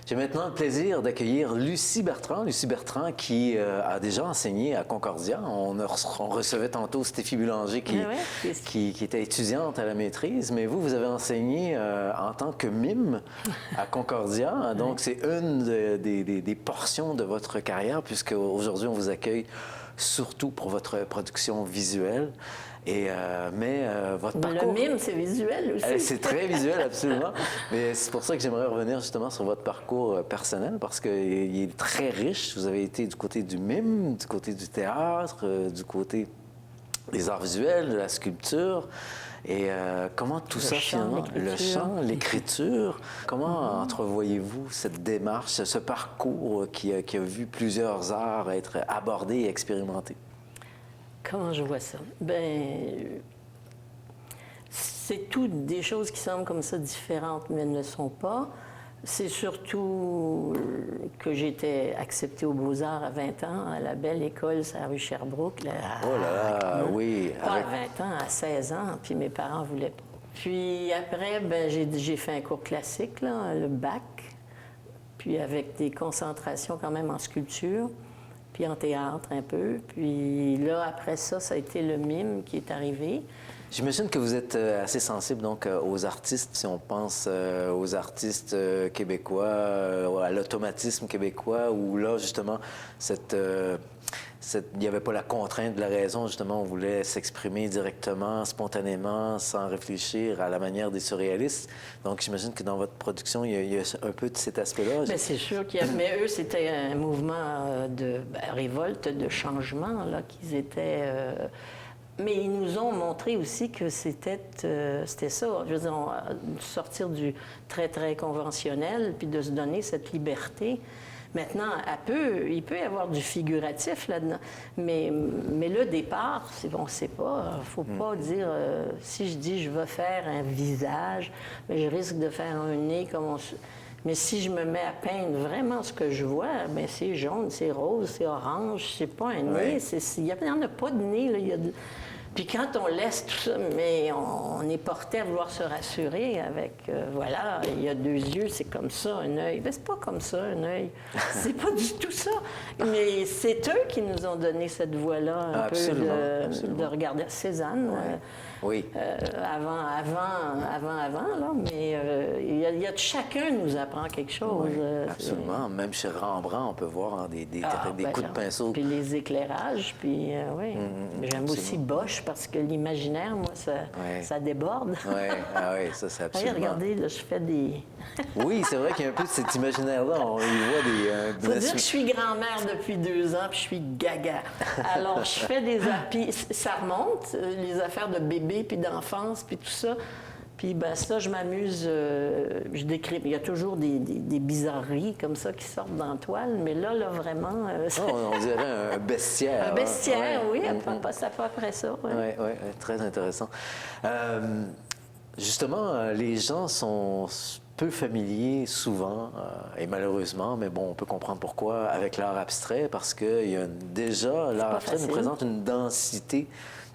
J'ai maintenant le plaisir d'accueillir Lucie Bertrand. Lucie Bertrand qui a déjà enseigné à Concordia. On recevait tantôt Stéphie Boulanger qui était étudiante à la maîtrise, mais vous avez enseigné en tant que mime à Concordia. Donc, c'est une des portions de votre carrière, puisque aujourd'hui, on vous accueille surtout pour votre production visuelle. Mais votre parcours... Le mime, c'est visuel aussi. C'est très visuel, absolument. Mais c'est pour ça que j'aimerais revenir justement sur votre parcours personnel, parce qu'il est très riche. Vous avez été du côté du mime, du côté du théâtre, du côté des arts visuels, de la sculpture. Et comment tout ça, finalement, le chant, l'écriture, comment entrevoyez-vous cette démarche, ce parcours qui a vu plusieurs arts être abordés et expérimentés? Comment je vois ça? Ben, c'est toutes des choses qui semblent comme ça différentes, mais elles ne le sont pas. C'est surtout que j'étais acceptée aux Beaux-Arts à 20 ans, à la belle école, c'est à rue Sherbrooke. Oh là là, oui! Pas à 20 ans, à 16 ans, puis mes parents voulaient pas. Puis après, ben, j'ai fait un cours classique, là, le bac, puis avec des concentrations quand même en sculpture, puis en théâtre un peu. Puis là, après ça, ça a été le mime qui est arrivé. J'imagine que vous êtes assez sensible donc aux artistes, si on pense aux artistes québécois, à l'automatisme québécois, où là, justement, il n'y avait pas la contrainte de la raison, justement, on voulait s'exprimer directement, spontanément, sans réfléchir à la manière des surréalistes. Donc, j'imagine que dans votre production, il y a un peu de cet aspect-là. Bien, c'est sûr qu'il y a... Mais eux, c'était un mouvement de révolte, de changement, là, qu'ils étaient... Mais ils nous ont montré aussi que c'était ça. Je veux dire, sortir du très, très conventionnel, puis de se donner cette liberté. Maintenant, il peut y avoir du figuratif là-dedans. Mais le départ, on ne sait pas. Il ne faut pas dire, si je dis je veux faire un visage, mais je risque de faire un nez comme on... Mais si je me mets à peindre vraiment ce que je vois, bien, c'est jaune, c'est rose, c'est orange, c'est pas un nez. Il n'y en a pas de nez. Là, Puis quand on laisse tout ça, mais on est porté à vouloir se rassurer avec, voilà, il y a deux yeux, c'est comme ça, un œil. Mais c'est pas comme ça, un œil. C'est pas du tout ça. Mais c'est eux qui nous ont donné cette voie-là, un peu de regarder Cézanne. Oui. Avant, là, mais chacun nous apprend quelque chose. Oui, absolument. Même chez Rembrandt, on peut voir des coups de pinceau. Puis les éclairages, puis oui. J'aime aussi Bosch, parce que l'imaginaire, moi, ça déborde. Oui, ça, c'est absolument... Regardez, là, je fais des... Oui, c'est vrai qu'il y a un peu de cet imaginaire-là. On y voit des... Faut dire que je suis grand-mère depuis 2 ans, puis je suis gaga. Alors, je fais des... Puis ça remonte, les affaires de bébé, puis d'enfance, puis tout ça. Puis ben ça, je m'amuse, je décris. Il y a toujours des bizarreries comme ça qui sortent dans la toile, mais là vraiment... on dirait un bestiaire. Un bestiaire, oui, ça pas après ça. Oui, très intéressant. Justement, les gens sont peu familiers souvent, et malheureusement, mais bon, on peut comprendre pourquoi, avec l'art abstrait, parce que déjà, l'art abstrait nous présente une densité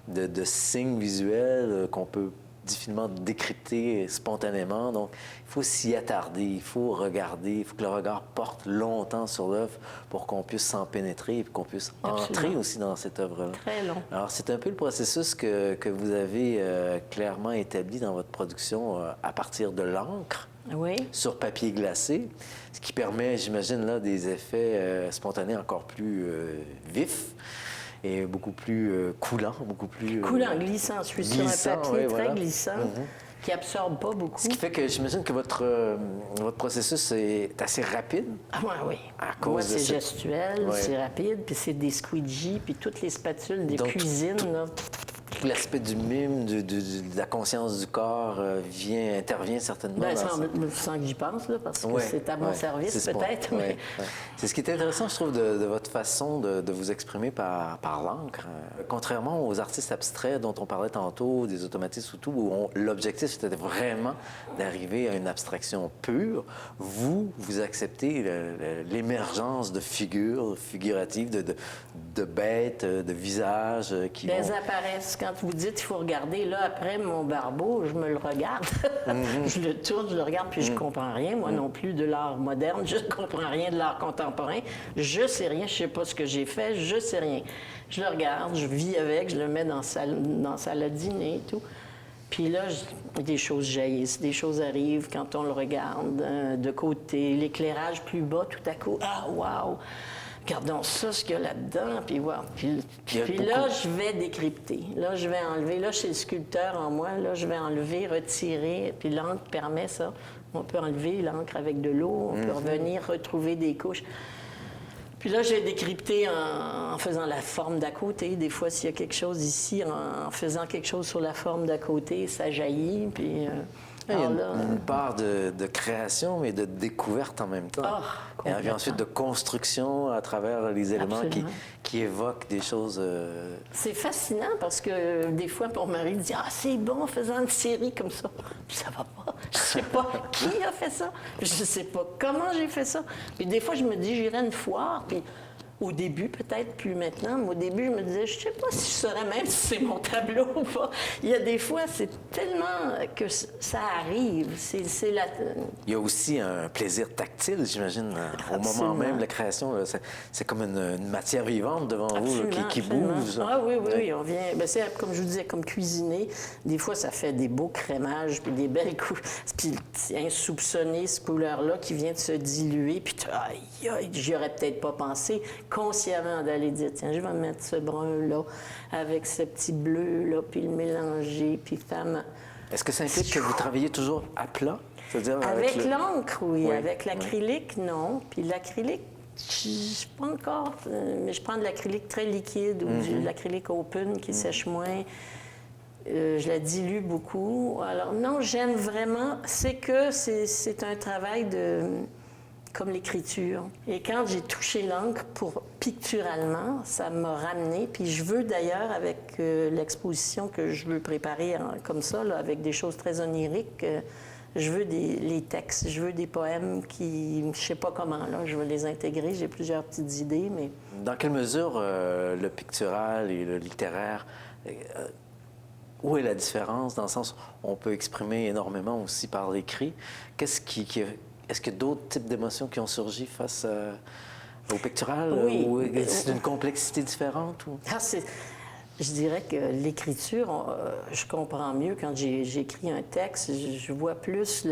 de signes visuels qu'on peut difficilement décrypter spontanément. Donc, il faut s'y attarder, il faut regarder, il faut que le regard porte longtemps sur l'œuvre pour qu'on puisse s'en pénétrer et qu'on puisse entrer aussi dans cette œuvre-là. Très long. Alors, c'est un peu le processus que vous avez clairement établi dans votre production à partir de l'encre. Oui. Sur papier glacé, ce qui permet, j'imagine, là, des effets spontanés encore plus vifs. Et beaucoup plus coulant, beaucoup plus... Coulant, glissant. Je suis sur un papier très glissant, qui absorbe pas beaucoup. Ce qui fait que j'imagine que votre processus est assez rapide. Ah oui. À cause c'est gestuel, c'est rapide, puis c'est des squeegies, puis toutes les spatules des cuisines, là. Tout l'aspect du mime, de la conscience du corps intervient certainement. Bien, sans que j'y pense, là, parce que c'est à mon service, peut-être. Mais... C'est ce qui est intéressant, je trouve, de votre façon de vous exprimer par l'encre. Contrairement aux artistes abstraits dont on parlait tantôt, des automatismes ou tout, où l'objectif c'était vraiment d'arriver à une abstraction pure, vous acceptez l'émergence de figures figuratives, de bêtes, de visages qui Elles apparaissent. Quand vous dites qu'il faut regarder, là, après mon barbeau, je me le regarde. Je le tourne, je le regarde, puis je comprends rien, moi non plus, de l'art moderne. Je ne comprends rien de l'art contemporain. Je sais rien, je sais pas ce que j'ai fait, je sais rien. Je le regarde, je vis avec, je le mets dans la salle à dîner et tout. Puis là, des choses jaillissent, des choses arrivent quand on le regarde de côté, l'éclairage plus bas, tout à coup, ah, wow! Regardons ça, ce qu'il y a là-dedans, puis wow. Puis là, je vais décrypter. Là, je vais enlever. Là, chez le sculpteur en moi, là, je vais enlever, retirer. Puis l'encre permet ça. On peut enlever l'encre avec de l'eau, on peut revenir, retrouver des couches. Puis là, j'ai décrypté en faisant la forme d'à côté. Des fois, s'il y a quelque chose ici, en faisant quelque chose sur la forme d'à côté, ça jaillit. Puis, il y a une part de création, mais de découverte en même temps. Et puis ensuite de construction à travers les éléments qui évoquent des choses... C'est fascinant parce que des fois, mon mari dit « Ah, c'est bon, faisant une série comme ça. » Puis ça va pas. Je sais pas qui a fait ça. Je sais pas comment j'ai fait ça. Puis des fois, je me dis « J'irai une foire. » Puis au début, peut-être plus maintenant, mais au début, je me disais, je ne sais pas si je saurais même si c'est mon tableau ou pas. Il y a des fois, c'est tellement que ça arrive. Il y a aussi un plaisir tactile, j'imagine, au moment même de la création. C'est comme une matière vivante devant vous qui bouge. Ah oui, on vient... Ben, c'est comme je vous disais, comme cuisiner. Des fois, ça fait des beaux crémages, puis des belles couleurs. Puis insoupçonné, cette couleur-là qui vient de se diluer. Puis aïe, j'y aurais peut-être pas pensé consciemment d'aller dire, tiens, je vais mettre ce brun-là avec ce petit bleu-là, puis le mélanger, puis faire... Est-ce que ça implique que vous travaillez toujours à plat? C'est-à-dire avec l'encre, oui. Avec l'acrylique, non. Puis l'acrylique, je ne sais pas encore, mais je prends de l'acrylique très liquide ou de l'acrylique open qui sèche moins. Je la dilue beaucoup. Alors non, j'aime vraiment. C'est que c'est un travail comme l'écriture. Et quand j'ai touché l'encre picturalement, ça m'a ramené. Puis je veux d'ailleurs, avec l'exposition que je veux préparer comme ça, là, avec des choses très oniriques, je veux les textes, je veux des poèmes qui, je sais pas comment, là, je veux les intégrer. J'ai plusieurs petites idées, mais... Dans quelle mesure le pictural et le littéraire... où est la différence? Dans le sens où on peut exprimer énormément aussi par l'écrit. Est-ce qu'il y a d'autres types d'émotions qui ont surgi face au pictural? Oui. Ou c'est une complexité différente? Ou... Je dirais que l'écriture, je comprends mieux quand j'écris un texte. Je vois plus...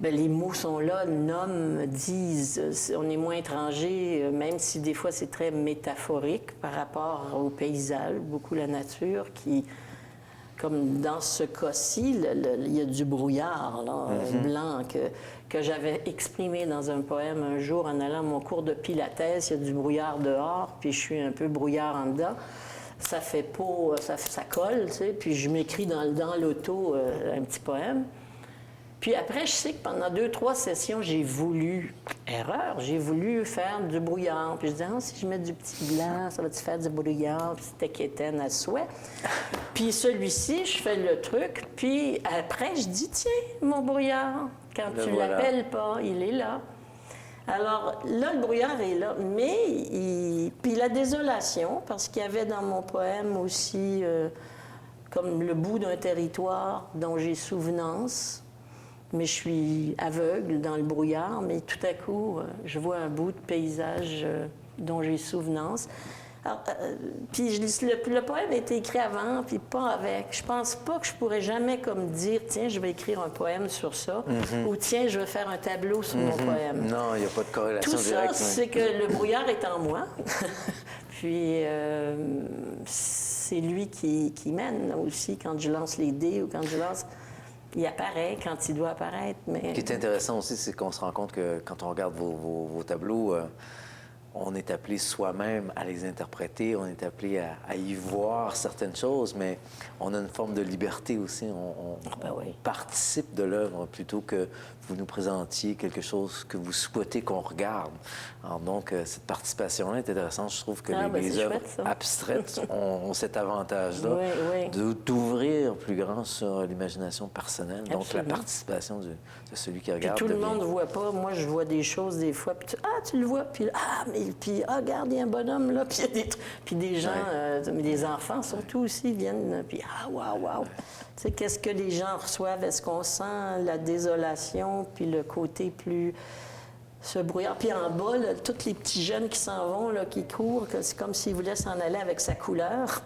les mots sont là, nomment, disent. On est moins étranger, même si des fois c'est très métaphorique par rapport au paysage, beaucoup la nature qui... Comme dans ce cas-ci, il y a du brouillard là, blanc que j'avais exprimé dans un poème un jour en allant à mon cours de pilates. Il y a du brouillard dehors, puis je suis un peu brouillard en dedans. Ça fait pas... Ça colle, tu sais, puis je m'écris dans l'auto un petit poème. Puis après, je sais que pendant 2-3 sessions, j'ai voulu faire du brouillard. Puis je disais, si je mets du petit blanc, ça va-tu faire du brouillard? Puis c'était quétaine à souhait. Puis celui-ci, je fais le truc. Puis après, je dis, tiens, mon brouillard, quand tu l'appelles pas, il est là. Alors là, le brouillard est là. Mais, puis la désolation, parce qu'il y avait dans mon poème aussi, comme le bout d'un territoire dont j'ai souvenance. Mais je suis aveugle dans le brouillard, mais tout à coup, je vois un bout de paysage dont j'ai souvenance. Alors, puis le poème a été écrit avant, puis pas avec. Je pense pas que je pourrais jamais comme dire, tiens, je vais écrire un poème sur ça, ou tiens, je vais faire un tableau sur mon poème. Non, il n'y a pas de corrélation directe. Tout ça, c'est que le brouillard est en moi. Puis c'est lui qui mène aussi quand je lance les dés ou quand je lance... Il apparaît quand il doit apparaître. Mais... Ce qui est intéressant aussi, c'est qu'on se rend compte que quand on regarde vos tableaux, on est appelé soi-même à les interpréter, on est appelé à y voir certaines choses, mais on a une forme de liberté aussi. On participe de l'œuvre plutôt que vous nous présentiez quelque chose que vous souhaitez qu'on regarde. Alors donc, cette participation-là est intéressante. Je trouve que les œuvres abstraites ont cet avantage-là d'ouvrir plus grand sur l'imagination personnelle, donc la participation de celui qui regarde. Puis tout le monde ne voit pas. Moi, je vois des choses des fois, puis tu le vois, puis mais puis regarde, il y a un bonhomme là, puis il y a des trucs. Puis des gens, des enfants surtout aussi, viennent, puis waouh. Tu sais, qu'est-ce que les gens reçoivent? Est-ce qu'on sent la désolation, puis le côté plus... ce brouillard. Puis en bas, là, tous les petits jeunes qui s'en vont, là, qui courent, c'est comme s'ils voulaient s'en aller avec sa couleur,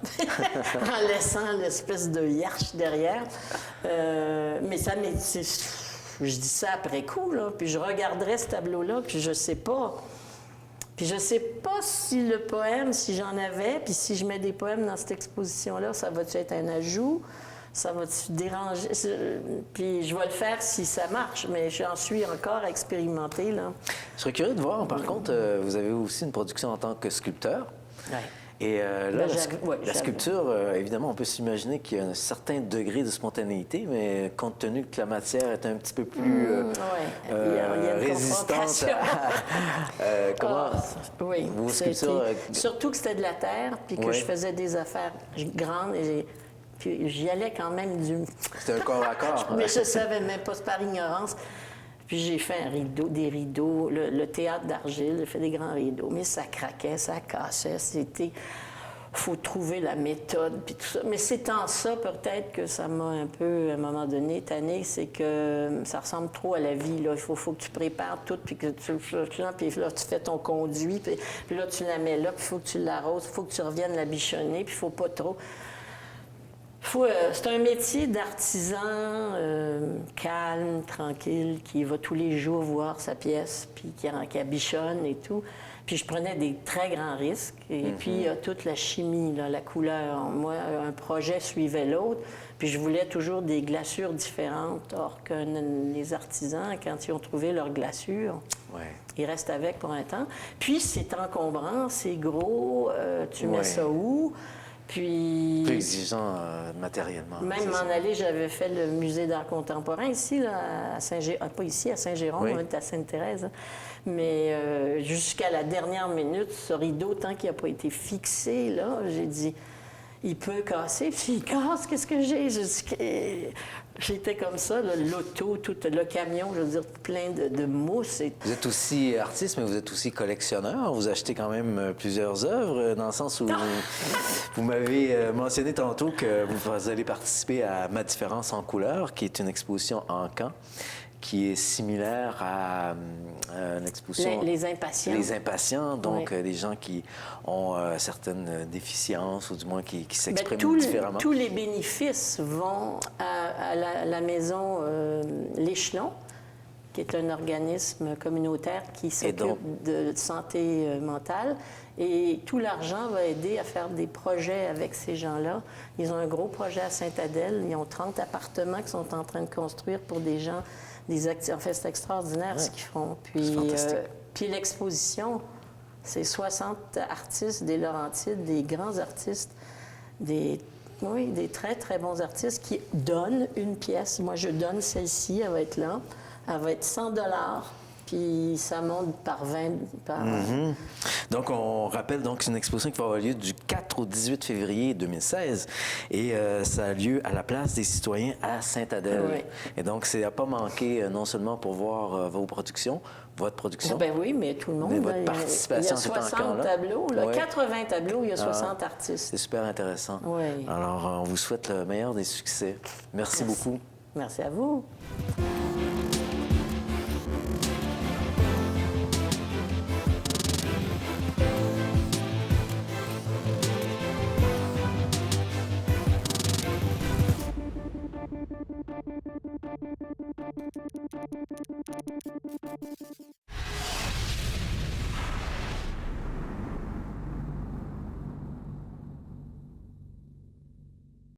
en laissant l'espèce de hiérche derrière. Mais ça, je dis ça après coup, là, puis je regarderais ce tableau-là, puis je sais pas. Puis je sais pas si le poème, si j'en avais, puis si je mets des poèmes dans cette exposition-là, ça va-tu être un ajout? Ça va-tu déranger? Puis je vais le faire si ça marche, mais j'en suis encore à expérimenter, là. Je serais curieux de voir, par contre, vous avez aussi une production en tant que sculpteur. Ouais. Et là, la j'avais. sculpture, évidemment, on peut s'imaginer qu'il y a un certain degré de spontanéité, mais compte tenu que la matière est un petit peu plus il y a une résistante confrontation. comment Oui. vos sculptures... Surtout que c'était de la terre, puis que Oui. je faisais des affaires grandes, et puis j'y allais quand même C'était un corps à corps. Mais je savais même pas, c'est par ignorance. Puis j'ai fait des rideaux, le théâtre d'argile, j'ai fait des grands rideaux, mais ça craquait, ça cassait, c'était... faut trouver la méthode, puis tout ça. Mais c'est en ça, peut-être, que ça m'a un peu, à un moment donné, tanné, c'est que ça ressemble trop à la vie, là. Il faut que tu prépares tout, puis que puis là, tu fais ton conduit, puis là, tu la mets là, puis il faut que tu l'arroses, il faut que tu reviennes la bichonner, puis il faut pas trop... c'est un métier d'artisan calme, tranquille, qui va tous les jours voir sa pièce, puis qui bichonne et tout. Puis je prenais des très grands risques. Et puis toute la chimie, là, la couleur. Moi, un projet suivait l'autre. Puis je voulais toujours des glaçures différentes. Or que les artisans, quand ils ont trouvé leur glaçure, ils restent avec pour un temps. Puis c'est encombrant, c'est gros, tu mets ça où? Puis... Plus exigeant matériellement. Même m'en aller, j'avais fait le musée d'art contemporain ici, là, à Saint-Jérôme. Pas ici, à Saint-Jérôme, on est à Sainte-Thérèse. Hein. Mais jusqu'à la dernière minute, ce rideau, tant qu'il n'a pas été fixé, là, j'ai dit, il peut casser. Puis il casse, qu'est-ce que j'ai? J'étais comme ça, là, l'auto, tout le camion, je veux dire, plein de mousse. Vous êtes aussi artiste, mais vous êtes aussi collectionneur. Vous achetez quand même plusieurs œuvres, dans le sens où vous m'avez mentionné tantôt que vous allez participer à Ma différence en couleurs, qui est une exposition en Caen, qui est similaire à une exposition... Les impatients. Les impatients, donc des gens qui ont certaines déficiences ou du moins qui s'expriment différemment. Tous les bénéfices vont à la maison L'Échelon, qui est un organisme communautaire qui s'occupe de santé mentale. Et tout l'argent va aider à faire des projets avec ces gens-là. Ils ont un gros projet à Sainte-Adèle. Ils ont 30 appartements qu'ils sont en train de construire pour des gens... En fait, c'est extraordinaire ce qu'ils font. Puis l'exposition, c'est 60 artistes des Laurentides, des grands artistes, des très, très bons artistes qui donnent une pièce. Moi, je donne celle-ci, elle va être là. Elle va être 100 $. Puis ça monte par 20... Donc, on rappelle donc une exposition qui va avoir lieu du 4 au 18 février 2016. Et ça a lieu à la Place des Citoyens à Sainte-Adèle. Oui. Et donc, c'est à pas manquer, non seulement pour voir vos productions, votre production. Ben oui, mais tout le monde. Mais votre participation, il y a 60 tableaux, là, 80 tableaux, il y a 60 artistes. C'est super intéressant. Oui. Alors, on vous souhaite le meilleur des succès. Merci beaucoup. Merci à vous.